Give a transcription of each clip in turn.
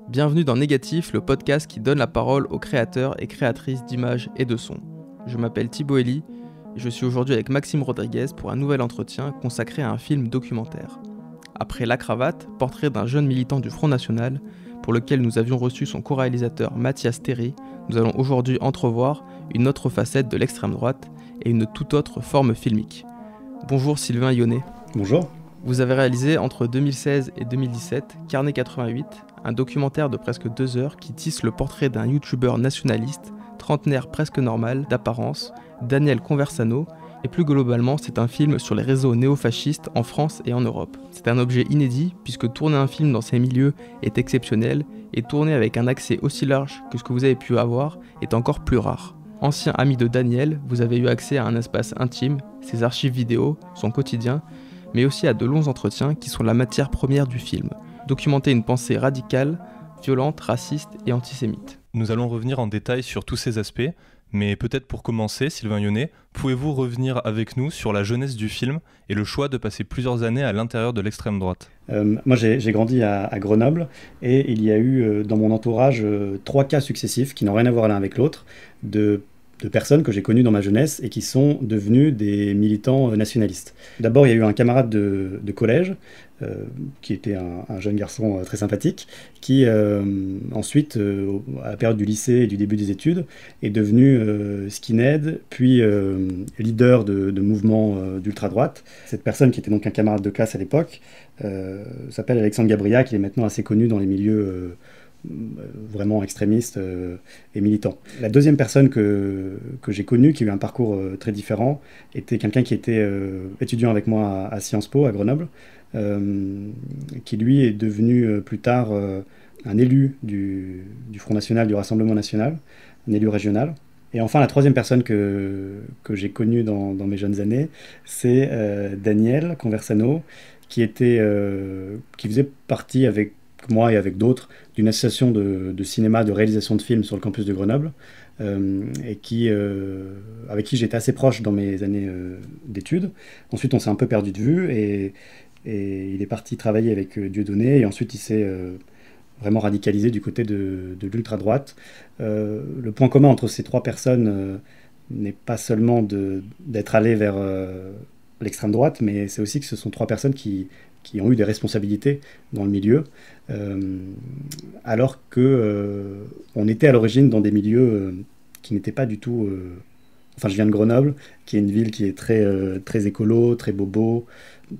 Bienvenue dans Négatif, le podcast qui donne la parole aux créateurs et créatrices d'images et de sons. Je m'appelle Thibaut Elie et je suis aujourd'hui avec Maxime Rodriguez pour un nouvel entretien consacré à un film documentaire. Après La Cravate, portrait d'un jeune militant du Front National, pour lequel nous avions reçu son co-réalisateur Mathias Théry, nous allons aujourd'hui entrevoir une autre facette de l'extrême droite et une toute autre forme filmique. Bonjour Sylvain Yonnet. Bonjour. Vous avez réalisé entre 2016 et 2017 Carnet 88, un documentaire de presque 2 heures qui tisse le portrait d'un youtubeur nationaliste, trentenaire presque normal d'apparence, Daniel Conversano, et plus globalement c'est un film sur les réseaux néofascistes en France et en Europe. C'est un objet inédit puisque tourner un film dans ces milieux est exceptionnel et tourner avec un accès aussi large que ce que vous avez pu avoir est encore plus rare. Ancien ami de Daniel, vous avez eu accès à un espace intime, ses archives vidéo, son quotidien, mais aussi à de longs entretiens qui sont la matière première du film. Documenter une pensée radicale, violente, raciste et antisémite. Nous allons revenir en détail sur tous ces aspects, mais peut-être pour commencer, Sylvain Yonnet, pouvez-vous revenir avec nous sur la jeunesse du film et le choix de passer plusieurs années à l'intérieur de l'extrême droite ? Moi j'ai grandi à Grenoble et il y a eu dans mon entourage 3 cas successifs qui n'ont rien à voir l'un avec l'autre de personnes que j'ai connues dans ma jeunesse et qui sont devenues des militants nationalistes. D'abord, il y a eu un camarade de collège qui était un jeune garçon très sympathique qui ensuite, à la période du lycée et du début des études, est devenu skinhead, puis leader de mouvements d'ultra-droite. Cette personne, qui était donc un camarade de classe à l'époque, s'appelle Alexandre Gabriac. Il est maintenant assez connu dans les milieux vraiment extrémiste et militant. La deuxième personne que j'ai connue, qui a eu un parcours très différent, était quelqu'un qui était étudiant avec moi à Sciences Po, à Grenoble, qui lui est devenu plus tard un élu du Front National, du Rassemblement National, un élu régional. Et enfin, la troisième personne que j'ai connue dans mes jeunes années, c'est Daniel Conversano, qui faisait partie avec moi et avec d'autres, d'une association de cinéma, de réalisation de films sur le campus de Grenoble, et avec qui j'étais assez proche dans mes années d'études. Ensuite, on s'est un peu perdu de vue, et il est parti travailler avec Dieudonné, et ensuite il s'est vraiment radicalisé du côté de l'ultra-droite. Le point commun entre ces 3 personnes n'est pas seulement d'être allé vers l'extrême droite, mais c'est aussi que ce sont 3 personnes qui ont eu des responsabilités dans le milieu, alors qu'on était à l'origine dans des milieux qui n'étaient pas du tout... Enfin, je viens de Grenoble, qui est une ville qui est très écolo, très bobo,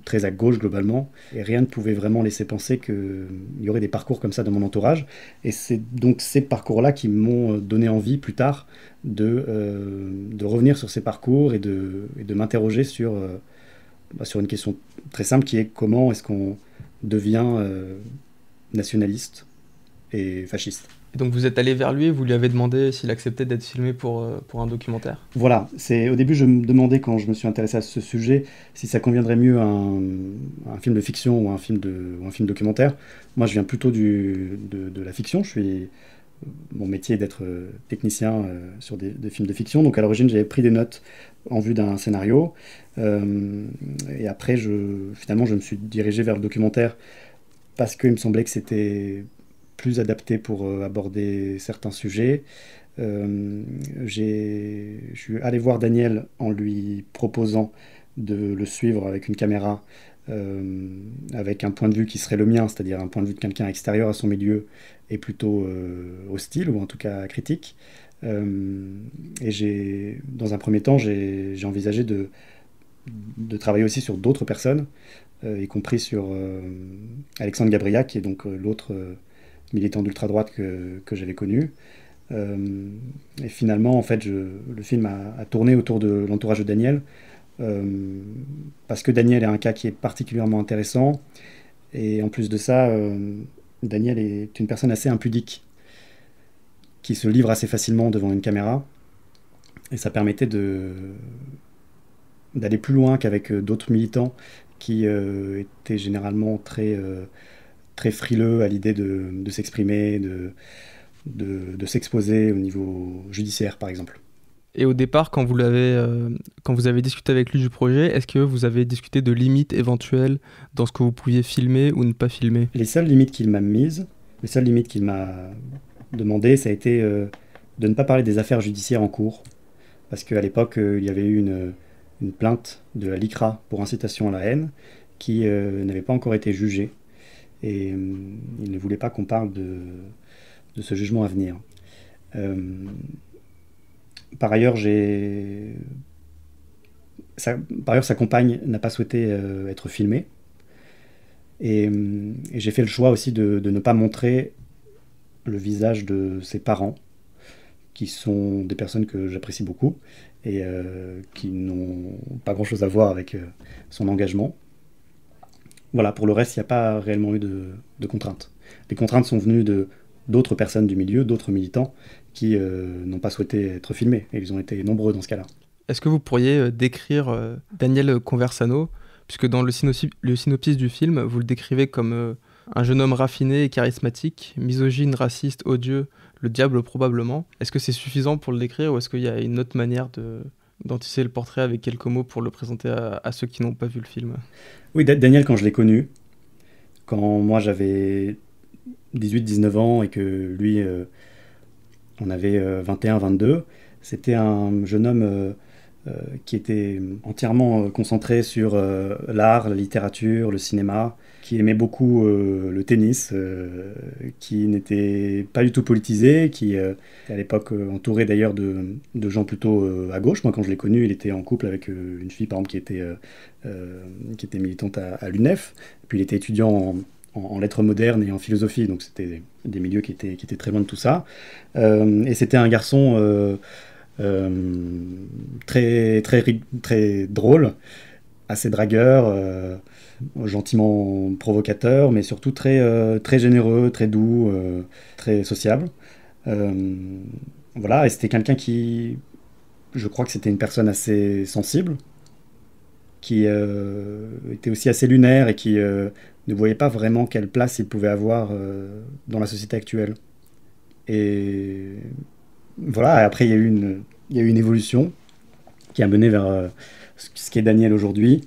très à gauche globalement, et rien ne pouvait vraiment laisser penser qu'il y aurait des parcours comme ça dans mon entourage. Et c'est donc ces parcours-là qui m'ont donné envie plus tard de revenir sur ces parcours et de m'interroger sur une question très simple qui est comment est-ce qu'on devient nationaliste et fasciste. Et donc vous êtes allé vers lui et vous lui avez demandé s'il acceptait d'être filmé pour un documentaire ? Voilà, au début je me demandais, quand je me suis intéressé à ce sujet, si ça conviendrait mieux à un film de fiction ou un film documentaire. Moi je viens plutôt de la fiction, mon métier est d'être technicien sur des films de fiction, donc à l'origine j'avais pris des notes en vue d'un scénario, et après finalement je me suis dirigé vers le documentaire parce qu'il me semblait que c'était plus adapté pour aborder certains sujets. Je suis allé voir Daniel en lui proposant de le suivre avec une caméra, avec un point de vue qui serait le mien, c'est-à-dire un point de vue de quelqu'un extérieur à son milieu et plutôt hostile, ou en tout cas critique. Et dans un premier temps, j'ai envisagé de travailler aussi sur d'autres personnes, y compris sur Alexandre Gabriac, qui est donc l'autre militant d'ultra-droite que j'avais connu. Et finalement, en fait, le film a tourné autour de l'entourage de Daniel, parce que Daniel est un cas qui est particulièrement intéressant, et en plus de ça, Daniel est une personne assez impudique, qui se livre assez facilement devant une caméra, et ça permettait d'aller plus loin qu'avec d'autres militants qui étaient généralement très frileux à l'idée de s'exprimer, de s'exposer au niveau judiciaire, par exemple. Et au départ, quand vous avez discuté avec lui du projet, est-ce que vous avez discuté de limites éventuelles dans ce que vous pouviez filmer ou ne pas filmer ? Les seules limites qu'il m'a mises, Les seules limites qu'il m'a demandé, ça a été de ne pas parler des affaires judiciaires en cours. Parce qu'à l'époque, il y avait eu une plainte de la LICRA pour incitation à la haine qui n'avait pas encore été jugée. Et il ne voulait pas qu'on parle de ce jugement à venir. Par ailleurs, sa compagne n'a pas souhaité être filmée. Et j'ai fait le choix aussi de ne pas montrer le visage de ses parents, qui sont des personnes que j'apprécie beaucoup et qui n'ont pas grand-chose à voir avec son engagement. Voilà, pour le reste, il n'y a pas réellement eu de contraintes. Les contraintes sont venues d'autres personnes du milieu, d'autres militants, qui n'ont pas souhaité être filmés, et ils ont été nombreux dans ce cas-là. Est-ce que vous pourriez décrire Daniel Conversano, puisque dans le synopsis du film, vous le décrivez comme un jeune homme raffiné et charismatique, misogyne, raciste, odieux, le diable probablement. Est-ce que c'est suffisant pour le décrire, ou est-ce qu'il y a une autre manière d'en tisser le portrait avec quelques mots pour le présenter à ceux qui n'ont pas vu le film? Oui, Daniel, quand je l'ai connu, quand moi j'avais 18-19 ans et que lui, on avait 21-22, c'était un jeune homme qui était entièrement concentré sur l'art, la littérature, le cinéma, qui aimait beaucoup le tennis, qui n'était pas du tout politisé, qui était à l'époque entouré d'ailleurs de gens plutôt à gauche. Moi, quand je l'ai connu, il était en couple avec une fille, par exemple, qui était militante à l'UNEF. Puis il était étudiant en lettres modernes et en philosophie, donc c'était des milieux qui étaient très loin de tout ça. Et c'était un garçon très drôle, assez dragueur, gentiment provocateur, mais surtout très généreux, très doux, très sociable. Voilà, et c'était quelqu'un qui, je crois que c'était une personne assez sensible, qui était aussi assez lunaire et qui ne voyait pas vraiment quelle place il pouvait avoir dans la société actuelle. Et voilà, et après il y a eu une évolution qui a mené vers ce qu'est Daniel aujourd'hui.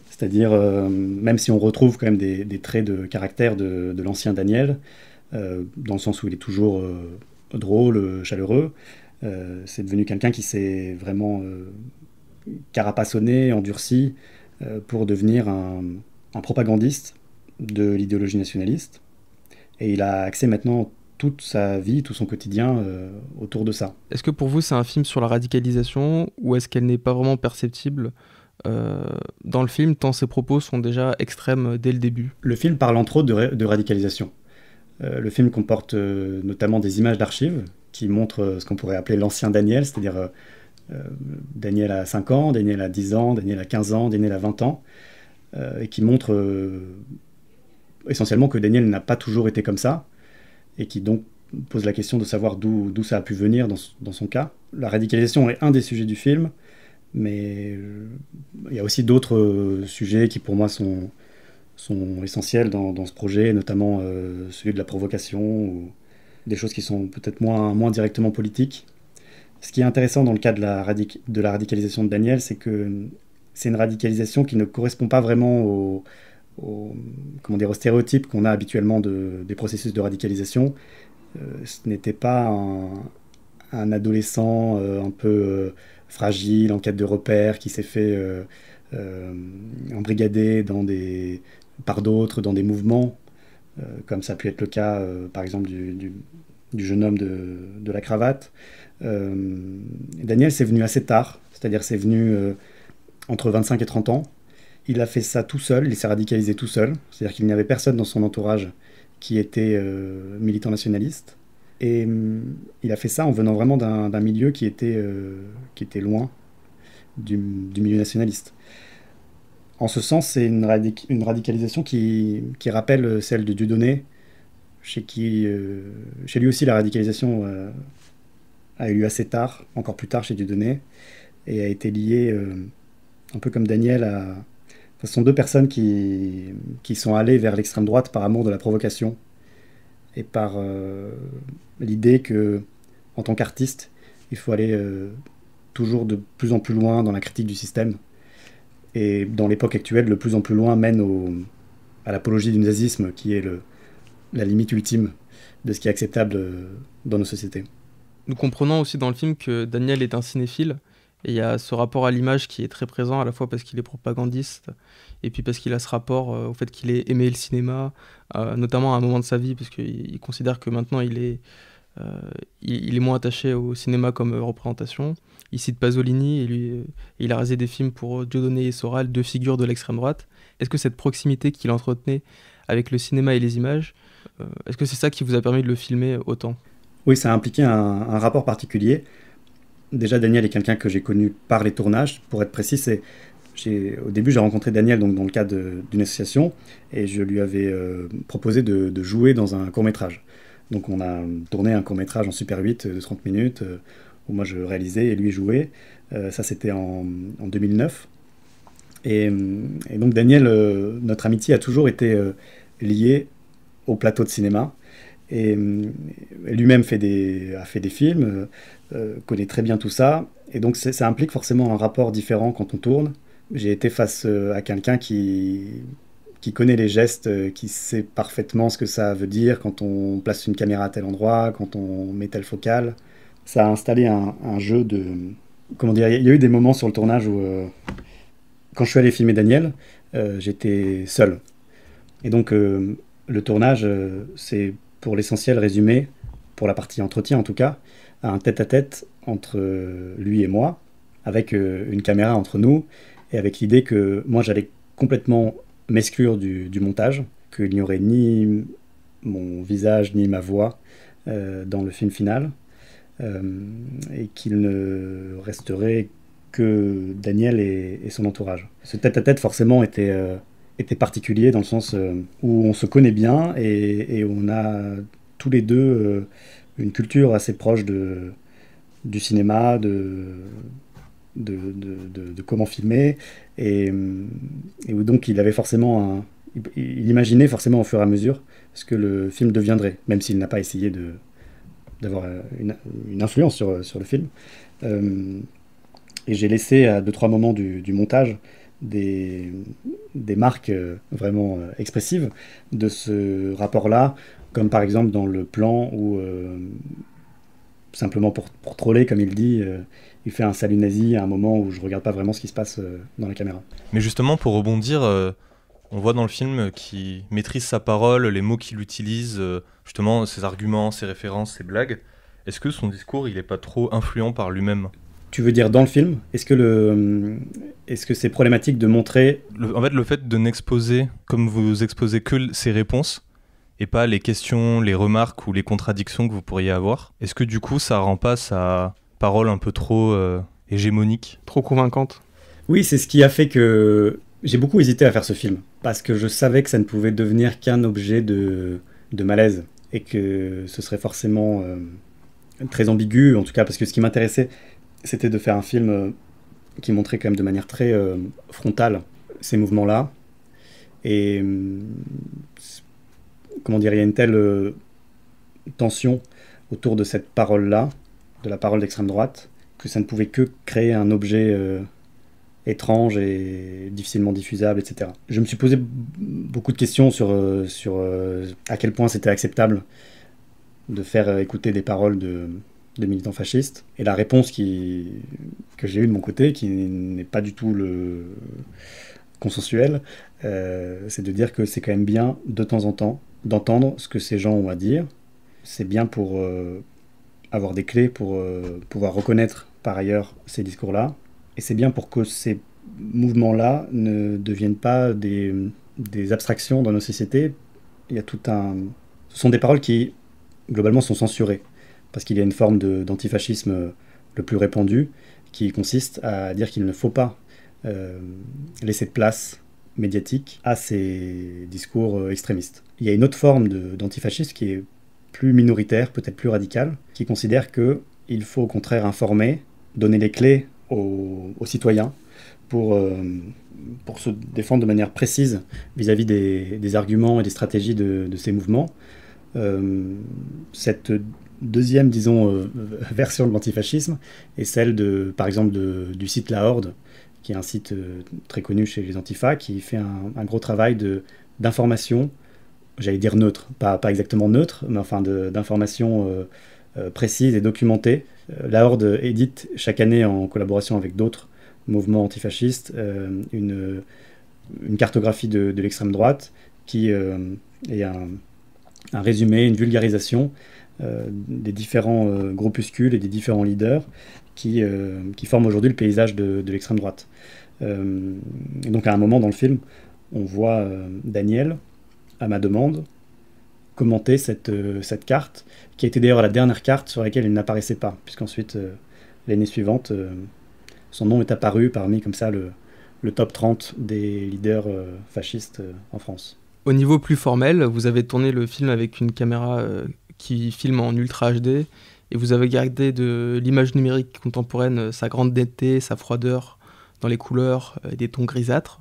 C'est-à-dire, même si on retrouve quand même des traits de caractère de l'ancien Daniel, dans le sens où il est toujours drôle, chaleureux, c'est devenu quelqu'un qui s'est vraiment carapassonné, endurci, pour devenir un propagandiste de l'idéologie nationaliste. Et il a axé maintenant toute sa vie, tout son quotidien autour de ça. Est-ce que pour vous c'est un film sur la radicalisation, ou est-ce qu'elle n'est pas vraiment perceptible dans le film, tant ses propos sont déjà extrêmes dès le début? Le film parle entre autres de radicalisation. Le film comporte notamment des images d'archives qui montrent ce qu'on pourrait appeler l'ancien Daniel, c'est-à-dire Daniel à 5 ans, Daniel à 10 ans, Daniel à 15 ans, Daniel à 20 ans, et qui montrent essentiellement que Daniel n'a pas toujours été comme ça, et qui donc pose la question de savoir d'où ça a pu venir dans son cas. La radicalisation est un des sujets du film, mais il y a aussi d'autres sujets qui pour moi sont essentiels dans ce projet, notamment celui de la provocation, ou des choses qui sont peut-être moins directement politiques. Ce qui est intéressant dans le cas de la radicalisation de Daniel, c'est que c'est une radicalisation qui ne correspond pas vraiment aux stéréotypes qu'on a habituellement des processus de radicalisation. Ce n'était pas un adolescent un peu fragile, en quête de repères, qui s'est fait embrigader par d'autres dans des mouvements, comme ça a pu être le cas, par exemple, du jeune homme de la cravate. Daniel, c'est venu assez tard, c'est-à-dire c'est venu entre 25 et 30 ans. Il a fait ça tout seul, il s'est radicalisé tout seul, c'est-à-dire qu'il n'y avait personne dans son entourage qui était militant nationaliste. Et il a fait ça en venant vraiment d'un milieu qui était loin du milieu nationaliste. En ce sens, c'est une radicalisation qui rappelle celle de Dieudonné, chez lui aussi la radicalisation a eu lieu assez tard, encore plus tard chez Dieudonné, et a été liée, un peu comme Daniel, ce sont deux personnes qui sont allées vers l'extrême droite par amour de la provocation et par l'idée que, en tant qu'artiste, il faut aller toujours de plus en plus loin dans la critique du système. Et dans l'époque actuelle, de plus en plus loin mène à l'apologie du nazisme, qui est la limite ultime. de ce qui est acceptable dans nos sociétés. Nous comprenons aussi dans le film que Daniel est un cinéphile, et il y a ce rapport à l'image qui est très présent, à la fois parce qu'il est propagandiste, et puis parce qu'il a ce rapport au fait qu'il ait aimé le cinéma, notamment à un moment de sa vie, parce qu'il considère que maintenant il est moins attaché au cinéma comme représentation. Il cite Pasolini, il a réalisé des films pour Dieudonné et Soral, deux figures de l'extrême droite. Est-ce que cette proximité qu'il entretenait avec le cinéma et les images, est-ce que c'est ça qui vous a permis de le filmer autant ? Oui, ça a impliqué un rapport particulier. Déjà, Daniel est quelqu'un que j'ai connu par les tournages. Pour être précis, au début, j'ai rencontré Daniel donc, dans le cadre d'une association et je lui avais proposé de jouer dans un court-métrage. Donc on a tourné un court-métrage en Super 8 de 30 minutes où moi je réalisais et lui jouait. Ça, c'était en 2009. Et donc Daniel, notre amitié a toujours été liée au plateau de cinéma. Et lui-même a fait des films, connaît très bien tout ça. Et donc ça implique forcément un rapport différent quand on tourne. J'ai été face à quelqu'un qui connaît les gestes, qui sait parfaitement ce que ça veut dire quand on place une caméra à tel endroit, quand on met tel focal. Ça a installé un jeu de... Comment dire, il y a eu des moments sur le tournage où, quand je suis allé filmer Daniel, j'étais seul. Et donc, le tournage, c'est pour l'essentiel résumé, pour la partie entretien en tout cas, à un tête-à-tête entre lui et moi, avec une caméra entre nous, et avec l'idée que moi j'allais complètement m'exclure du montage, qu'il n'y aurait ni mon visage ni ma voix dans le film final, et qu'il ne resterait que Daniel et son entourage. Ce tête-à-tête forcément était particulier dans le sens où on se connaît bien et on a tous les deux une culture assez proche du cinéma, de comment filmer, et où donc il avait forcément il imaginait forcément au fur et à mesure ce que le film deviendrait, même s'il n'a pas essayé d'avoir une influence sur le film. Et j'ai laissé à 2-3 moments du montage des marques vraiment expressives de ce rapport-là, comme par exemple dans le plan où, simplement pour troller, comme il dit, il fait un salut nazi à un moment où je regarde pas vraiment ce qui se passe dans la caméra. Mais justement, pour rebondir, on voit dans le film qu'il maîtrise sa parole, les mots qu'il utilise, justement ses arguments, ses références, ses blagues. Est-ce que son discours, il n'est pas trop influent par lui-même ? Tu veux dire dans le film ? Est-ce que c'est problématique de montrer... En fait, le fait de n'exposer, comme vous exposez que ses réponses, et pas les questions, les remarques ou les contradictions que vous pourriez avoir, est-ce que du coup, ça rend pas sa parole un peu trop hégémonique ? Trop convaincante ? Oui, c'est ce qui a fait que j'ai beaucoup hésité à faire ce film, parce que je savais que ça ne pouvait devenir qu'un objet de malaise, et que ce serait forcément très ambigu, en tout cas, parce que ce qui m'intéressait, c'était de faire un film qui montrait quand même de manière très frontale ces mouvements-là. Et comment dire, il y a une telle tension autour de cette parole-là, de la parole d'extrême droite, que ça ne pouvait que créer un objet étrange et difficilement diffusable, etc. Je me suis posé beaucoup de questions sur à quel point c'était acceptable de faire écouter des paroles de militants fascistes. Et la réponse que j'ai eue de mon côté, qui n'est pas du tout consensuelle, c'est de dire que c'est quand même bien, de temps en temps, d'entendre ce que ces gens ont à dire. C'est bien pour avoir des clés, pour pouvoir reconnaître par ailleurs ces discours-là. Et c'est bien pour que ces mouvements-là ne deviennent pas des abstractions dans nos sociétés. Il y a ce sont des paroles qui, globalement, sont censurées. Parce qu'il y a une forme d'antifascisme le plus répandu qui consiste à dire qu'il ne faut pas laisser de place médiatique à ces discours extrémistes. Il y a une autre forme d'antifascisme qui est plus minoritaire, peut-être plus radicale, qui considère qu'il faut au contraire informer, donner les clés aux citoyens pour se défendre de manière précise vis-à-vis des arguments et des stratégies de ces mouvements. Cette deuxième, disons, version de l'antifascisme est celle, par exemple, du site La Horde, qui est un site très connu chez les antifas, qui fait un gros travail d'information j'allais dire neutre, pas exactement neutre, mais enfin d'informations précises et documentées. La Horde édite chaque année, en collaboration avec d'autres mouvements antifascistes, une cartographie de l'extrême droite qui est un résumé, une vulgarisation des différents groupuscules et des différents leaders qui forment aujourd'hui le paysage de l'extrême droite. Et donc à un moment dans le film, on voit Daniel, à ma demande, commenter cette carte, qui était d'ailleurs la dernière carte sur laquelle il n'apparaissait pas, puisqu'ensuite, l'année suivante, son nom est apparu parmi comme ça le top 30 des leaders fascistes en France. Au niveau plus formel, vous avez tourné le film avec une caméra qui filme en Ultra HD, et vous avez gardé de l'image numérique contemporaine sa grande netteté, sa froideur dans les couleurs et des tons grisâtres.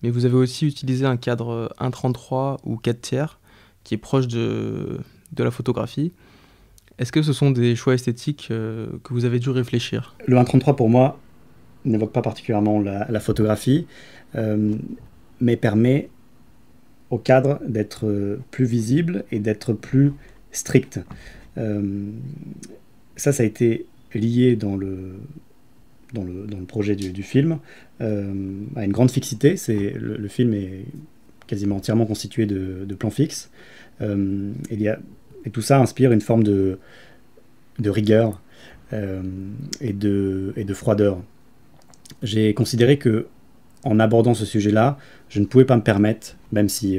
Mais vous avez aussi utilisé un cadre 1.33 ou 4 tiers qui est proche de la photographie. Est-ce que ce sont des choix esthétiques que vous avez dû réfléchir ? Le 1.33 pour moi n'évoque pas particulièrement la photographie, mais permet au cadre d'être plus visible et d'être plus strict. Ça a été lié dans le projet du film à une grande fixité. Le film est quasiment entièrement constitué de plans fixes. Et tout ça inspire une forme de rigueur et de froideur. J'ai considéré que, en abordant ce sujet-là, je ne pouvais pas me permettre, même si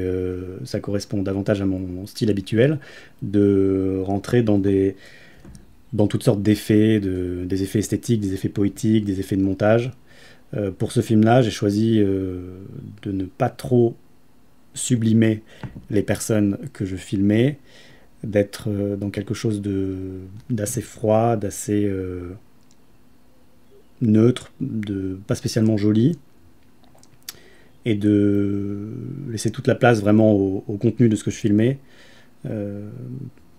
ça correspond davantage à mon style habituel, de rentrer dans toutes sortes d'effets, des effets esthétiques, des effets poétiques, des effets de montage. Pour ce film-là, j'ai choisi de ne pas trop sublimer les personnes que je filmais, d'être dans quelque chose d'assez froid, d'assez neutre, pas spécialement joli, et de laisser toute la place vraiment au contenu de ce que je filmais,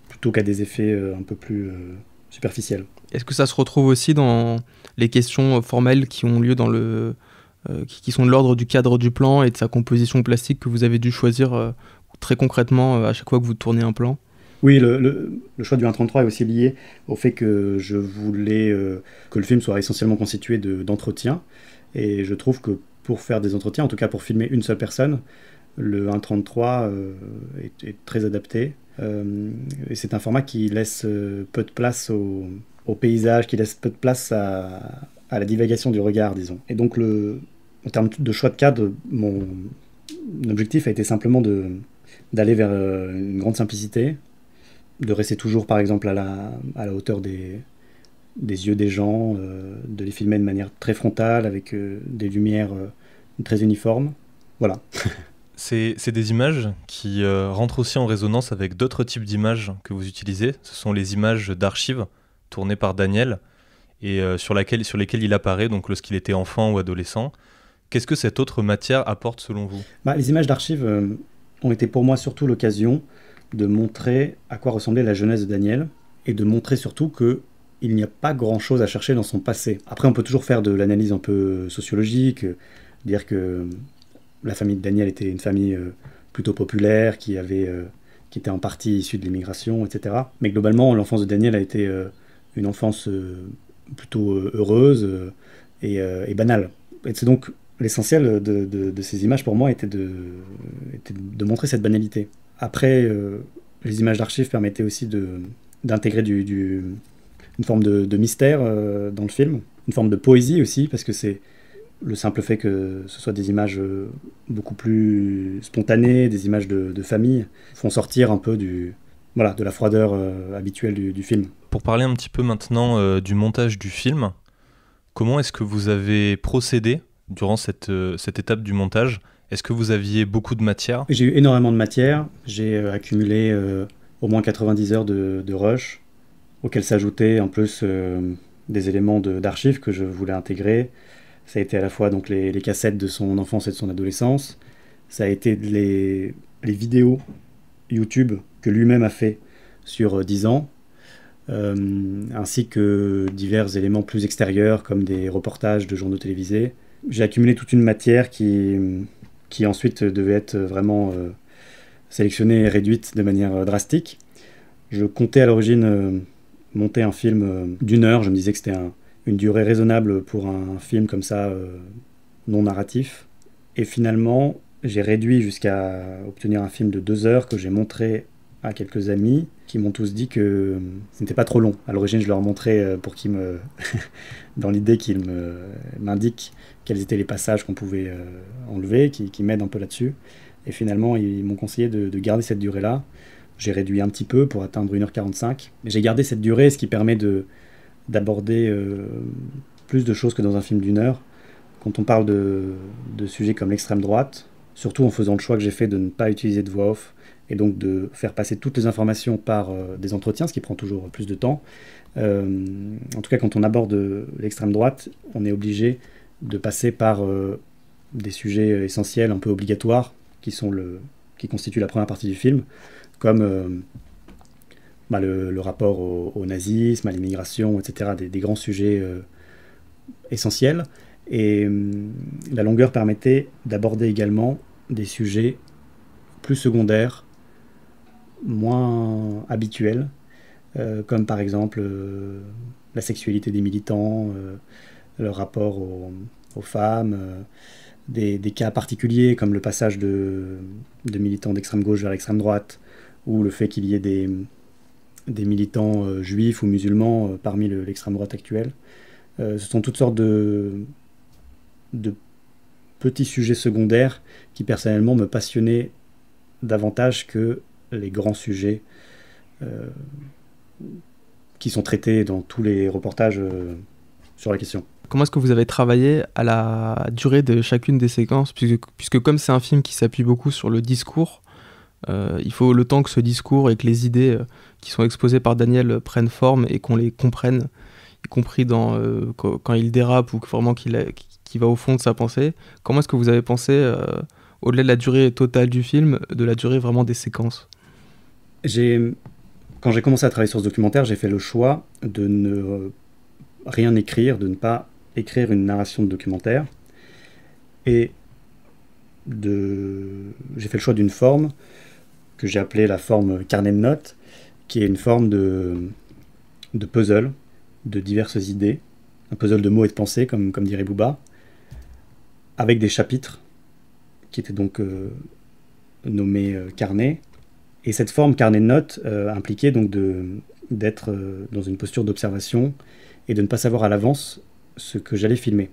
plutôt qu'à des effets un peu plus superficiels. Est-ce que ça se retrouve aussi dans les questions formelles qui ont lieu qui sont de l'ordre du cadre du plan et de sa composition plastique que vous avez dû choisir très concrètement à chaque fois que vous tournez un plan ? Oui, le choix du 1.33 est aussi lié au fait que je voulais que le film soit essentiellement constitué d'entretiens, et je trouve que pour faire des entretiens, en tout cas pour filmer une seule personne, le 1.33 est très adapté. Et c'est un format qui laisse peu de place au paysage, qui laisse peu de place à la divagation du regard, disons. Et donc, en termes de choix de cadre, mon objectif a été simplement d'aller vers une grande simplicité, de rester toujours, par exemple, à la hauteur des yeux des gens, de les filmer de manière très frontale, avec des lumières très uniformes. Voilà. C'est des images qui rentrent aussi en résonance avec d'autres types d'images que vous utilisez. Ce sont les images d'archives tournées par Daniel et sur lesquelles il apparaît donc lorsqu'il était enfant ou adolescent. Qu'est-ce que cette autre matière apporte selon vous ? Les images d'archives ont été pour moi surtout l'occasion de montrer à quoi ressemblait la jeunesse de Daniel et de montrer surtout qu'il n'y a pas grand-chose à chercher dans son passé. Après, on peut toujours faire de l'analyse un peu sociologique, dire que la famille de Daniel était une famille plutôt populaire, qui était en partie issue de l'immigration, etc. Mais globalement, l'enfance de Daniel a été une enfance plutôt heureuse et banale. Et c'est donc l'essentiel de ces images pour moi était de montrer cette banalité. Après, les images d'archives permettaient aussi d'intégrer une forme de mystère dans le film, une forme de poésie aussi, parce que c'est le simple fait que ce soit des images beaucoup plus spontanées, des images de famille, font sortir un peu de la froideur habituelle du film. Pour parler un petit peu maintenant du montage du film, comment est-ce que vous avez procédé durant cette étape du montage ? Est-ce que vous aviez beaucoup de matière ? J'ai eu énormément de matière. J'ai accumulé au moins 90 heures de rush, auxquelles s'ajoutaient en plus des éléments d'archives que je voulais intégrer. Ça a été à la fois donc les cassettes de son enfance et de son adolescence. Ça a été les vidéos YouTube que lui-même a fait sur 10 ans, ainsi que divers éléments plus extérieurs comme des reportages de journaux télévisés. J'ai accumulé toute une matière qui ensuite devait être vraiment sélectionnée et réduite de manière drastique. Je comptais à l'origine monter un film d'1 heure. Je me disais que c'était une durée raisonnable pour un film comme ça, non narratif. Et finalement, j'ai réduit jusqu'à obtenir un film de 2 heures que j'ai montré à quelques amis qui m'ont tous dit que ce n'était pas trop long. À l'origine, je leur montrais pour qu'ils me... dans l'idée qu'ils m'indiquent quels étaient les passages qu'on pouvait enlever, qui m'aident un peu là-dessus. Et finalement, ils m'ont conseillé de garder cette durée-là. J'ai réduit un petit peu pour atteindre 1h45. Mais j'ai gardé cette durée, ce qui permet d'aborder plus de choses que dans un film d'1 heure. Quand on parle de sujets comme l'extrême droite, surtout en faisant le choix que j'ai fait de ne pas utiliser de voix off, et donc de faire passer toutes les informations par des entretiens, ce qui prend toujours plus de temps. En tout cas, quand on aborde l'extrême droite, on est obligé de passer par des sujets essentiels, un peu obligatoires, qui constituent la première partie du film, comme le rapport au nazisme, à l'immigration, etc., des grands sujets essentiels. Et la longueur permettait d'aborder également des sujets plus secondaires, moins habituels, comme par exemple la sexualité des militants, leur rapport aux femmes, des cas particuliers comme le passage de militants d'extrême gauche vers l'extrême droite, ou le fait qu'il y ait des militants juifs ou musulmans parmi l'extrême droite actuelle. Ce sont toutes sortes de petits sujets secondaires qui personnellement me passionnaient davantage que les grands sujets qui sont traités dans tous les reportages sur la question. Comment est-ce que vous avez travaillé à la durée de chacune des séquences, puisque comme c'est un film qui s'appuie beaucoup sur le discours, il faut le temps que ce discours et que les idées qui sont exposées par Daniel prennent forme et qu'on les comprenne, y compris quand il dérape ou vraiment qu'il va au fond de sa pensée. Comment est-ce que vous avez pensé, au-delà de la durée totale du film, de la durée vraiment des séquences ? Quand j'ai commencé à travailler sur ce documentaire, j'ai fait le choix de ne rien écrire, de ne pas écrire une narration de documentaire. Et j'ai fait le choix d'une forme que j'ai appelée la forme carnet de notes, qui est une forme de puzzle, de diverses idées, un puzzle de mots et de pensées, comme dirait Booba, avec des chapitres qui étaient donc nommés carnets. Et cette forme carnet de notes impliquait donc d'être dans une posture d'observation et de ne pas savoir à l'avance ce que j'allais filmer.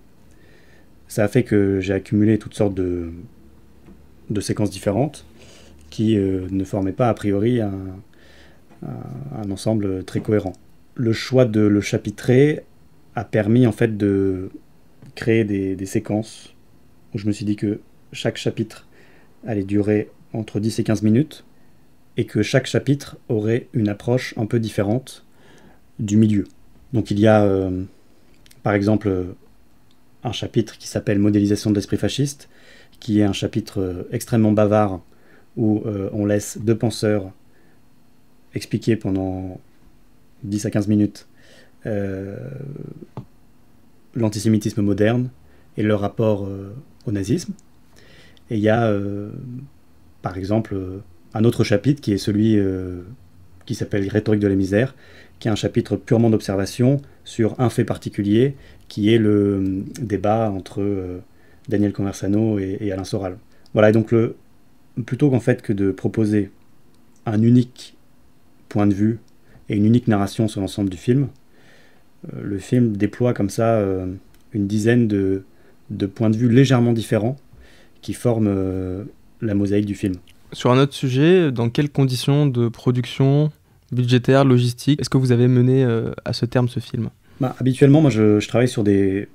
Ça a fait que j'ai accumulé toutes sortes de séquences différentes qui ne formaient pas a priori un ensemble très cohérent. Le choix de le chapitrer a permis en fait de créer des séquences où je me suis dit que chaque chapitre allait durer entre 10 et 15 minutes et que chaque chapitre aurait une approche un peu différente du milieu. Donc il y a par exemple un chapitre qui s'appelle Modélisation de l'esprit fasciste, qui est un chapitre extrêmement bavard où on laisse 2 penseurs expliquer pendant 10 à 15 minutes l'antisémitisme moderne et leur rapport au nazisme. Et il y a par exemple un autre chapitre qui est celui qui s'appelle Rhétorique de la misère, qui est un chapitre purement d'observation sur un fait particulier, qui est le débat entre Daniel Conversano et Alain Soral. Voilà, et donc plutôt qu'en fait que de proposer un unique point de vue et une unique narration sur l'ensemble du film, le film déploie comme ça une dizaine de points de vue légèrement différents qui forment la mosaïque du film. Sur un autre sujet, dans quelles conditions de production, budgétaire, logistique, est-ce que vous avez mené à ce terme ce film ? Habituellement, moi je travaille sur des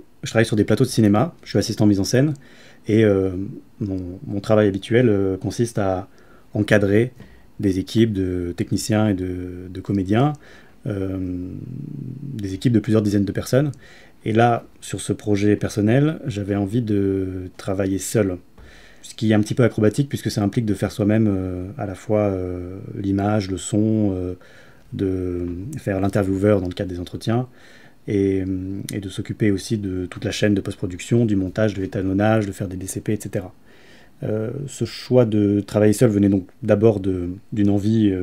plateaux de cinéma, je suis assistant mise en scène, et mon travail habituel consiste à encadrer des équipes de techniciens et de comédiens, des équipes de plusieurs dizaines de personnes. Et là, sur ce projet personnel, j'avais envie de travailler seul. Ce qui est un petit peu acrobatique puisque ça implique de faire soi-même à la fois l'image, le son, de faire l'intervieweur dans le cadre des entretiens et de s'occuper aussi de toute la chaîne de post-production, du montage, de l'étalonnage, de faire des DCP, etc. Ce choix de travailler seul venait donc d'abord d'une envie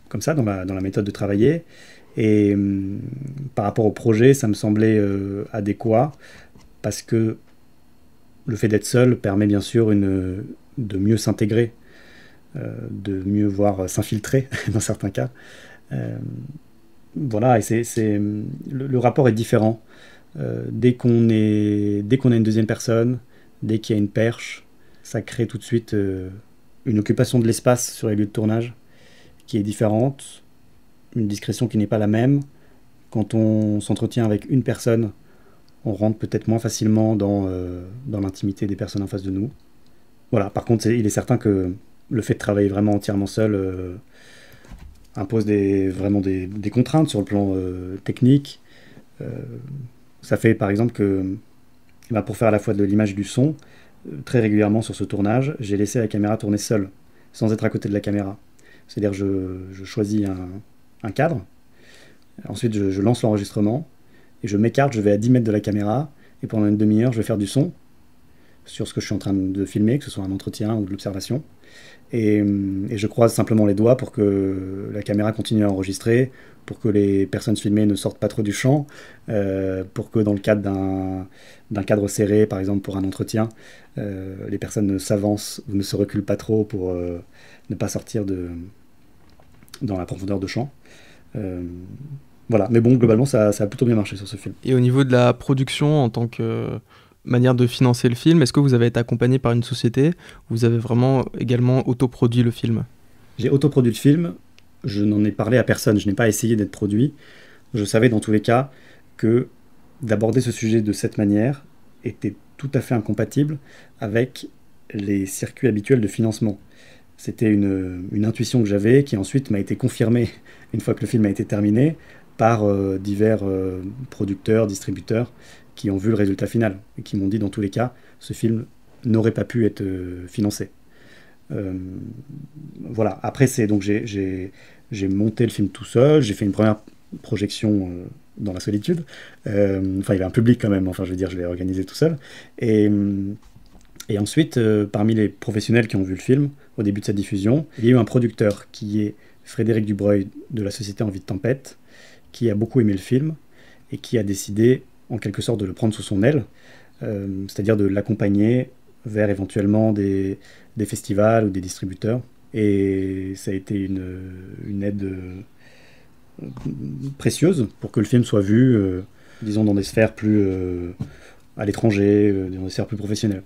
comme ça, dans la méthode de travailler. Et par rapport au projet, ça me semblait adéquat, parce que le fait d'être seul permet bien sûr de mieux s'intégrer, de mieux voir s'infiltrer dans certains cas. Voilà, et le rapport est différent. Dès qu'on a une deuxième personne, dès qu'il y a une perche, ça crée tout de suite une occupation de l'espace sur les lieux de tournage qui est différente, une discrétion qui n'est pas la même. Quand on s'entretient avec une personne, on rentre peut-être moins facilement dans l'intimité des personnes en face de nous. Voilà, par contre, il est certain que le fait de travailler vraiment entièrement seul impose vraiment des contraintes sur le plan technique. Ça fait par exemple que, pour faire à la fois de l'image et du son, très régulièrement sur ce tournage, j'ai laissé la caméra tourner seule, sans être à côté de la caméra. C'est-à-dire je choisis un cadre, ensuite je lance l'enregistrement, et je m'écarte, je vais à 10 mètres de la caméra, et pendant une demi-heure, je vais faire du son sur ce que je suis en train de filmer, que ce soit un entretien ou de l'observation. Et je croise simplement les doigts pour que la caméra continue à enregistrer, pour que les personnes filmées ne sortent pas trop du champ, pour que dans le cadre d'un cadre serré, par exemple pour un entretien, les personnes ne s'avancent ou ne se reculent pas trop pour ne pas sortir dans la profondeur de champ. Voilà, mais bon, globalement, ça a plutôt bien marché sur ce film. Et au niveau de la production, en tant que manière de financer le film, est-ce que vous avez été accompagné par une société ou vous avez vraiment également autoproduit le film? J'ai autoproduit le film, je n'en ai parlé à personne, je n'ai pas essayé d'être produit. Je savais dans tous les cas que d'aborder ce sujet de cette manière était tout à fait incompatible avec les circuits habituels de financement. C'était une intuition que j'avais, qui ensuite m'a été confirmée une fois que le film a été terminé, par divers producteurs, distributeurs, qui ont vu le résultat final, et qui m'ont dit dans tous les cas, ce film n'aurait pas pu être financé. Voilà, après donc j'ai monté le film tout seul, j'ai fait une première projection dans la solitude, enfin il y avait un public quand même, enfin je veux dire, je l'ai organisé tout seul, et ensuite, parmi les professionnels qui ont vu le film, au début de sa diffusion, il y a eu un producteur qui est Frédéric Dubreuil de la société Envie de Tempête, qui a beaucoup aimé le film et qui a décidé en quelque sorte de le prendre sous son aile, c'est-à-dire de l'accompagner vers éventuellement des festivals ou des distributeurs. Et ça a été une aide précieuse pour que le film soit vu, disons, dans des sphères plus à l'étranger, dans des sphères plus professionnelles.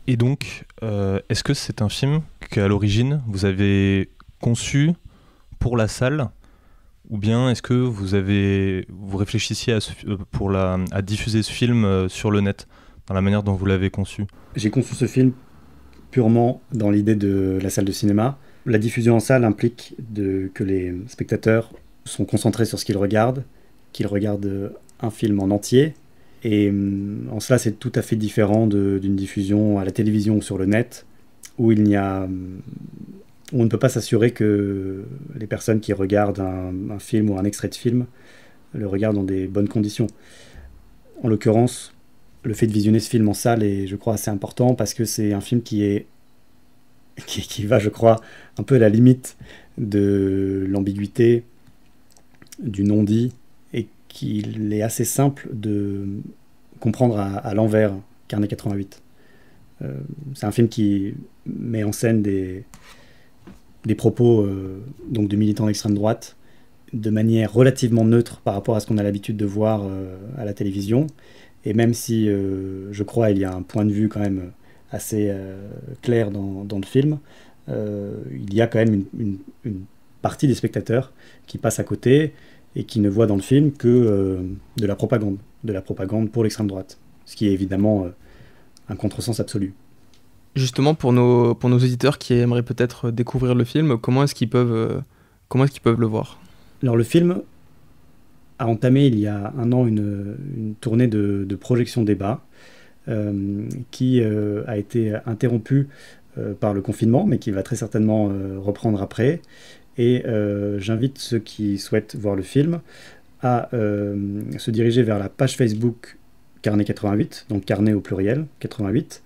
Et donc, est-ce que c'est un film qu'à l'origine, vous avez conçu pour la salle, ou bien est-ce que vous réfléchissiez à diffuser ce film sur le net, dans la manière dont vous l'avez conçu? J'ai conçu ce film purement dans l'idée de la salle de cinéma. La diffusion en salle implique que les spectateurs sont concentrés sur ce qu'ils regardent un film en entier. Et en cela, c'est tout à fait différent d'une diffusion à la télévision ou sur le net, où on ne peut pas s'assurer que les personnes qui regardent un film ou un extrait de film le regardent dans des bonnes conditions. En l'occurrence, le fait de visionner ce film en salle est, je crois, assez important, parce que c'est un film qui va, je crois, un peu à la limite de l'ambiguïté, du non-dit, et qu'il est assez simple de comprendre à l'envers Carnet 88. C'est un film qui met en scène des propos donc de militants d'extrême droite de manière relativement neutre par rapport à ce qu'on a l'habitude de voir à la télévision. Et même si, je crois, il y a un point de vue quand même assez clair dans le film, il y a quand même une partie des spectateurs qui passent à côté et qui ne voient dans le film que de la propagande pour l'extrême droite, ce qui est évidemment un contresens absolu. Justement, pour nos auditeurs qui aimeraient peut-être découvrir le film, comment est-ce qu'ils peuvent le voir? Alors le film a entamé il y a un an une tournée de projection débat qui a été interrompue par le confinement, mais qui va très certainement reprendre après. Et j'invite ceux qui souhaitent voir le film à se diriger vers la page Facebook Carnet 88, donc Carnet au pluriel, 88,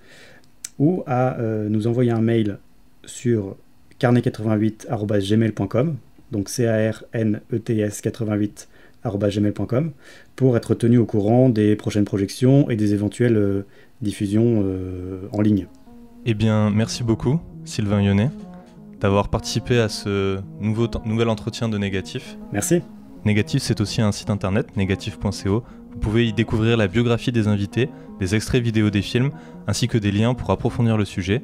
ou à nous envoyer un mail sur carnet88@gmail.com, donc carnets88@gmail.com, pour être tenu au courant des prochaines projections et des éventuelles diffusions en ligne. Eh bien, merci beaucoup, Sylvain Yonnet, d'avoir participé à ce nouvel entretien de Négatif. Merci. Négatif, c'est aussi un site internet, négatif.co. Vous pouvez y découvrir la biographie des invités, des extraits vidéo des films, ainsi que des liens pour approfondir le sujet.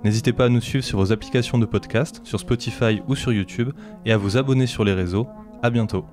N'hésitez pas à nous suivre sur vos applications de podcast, sur Spotify ou sur YouTube, et à vous abonner sur les réseaux. À bientôt.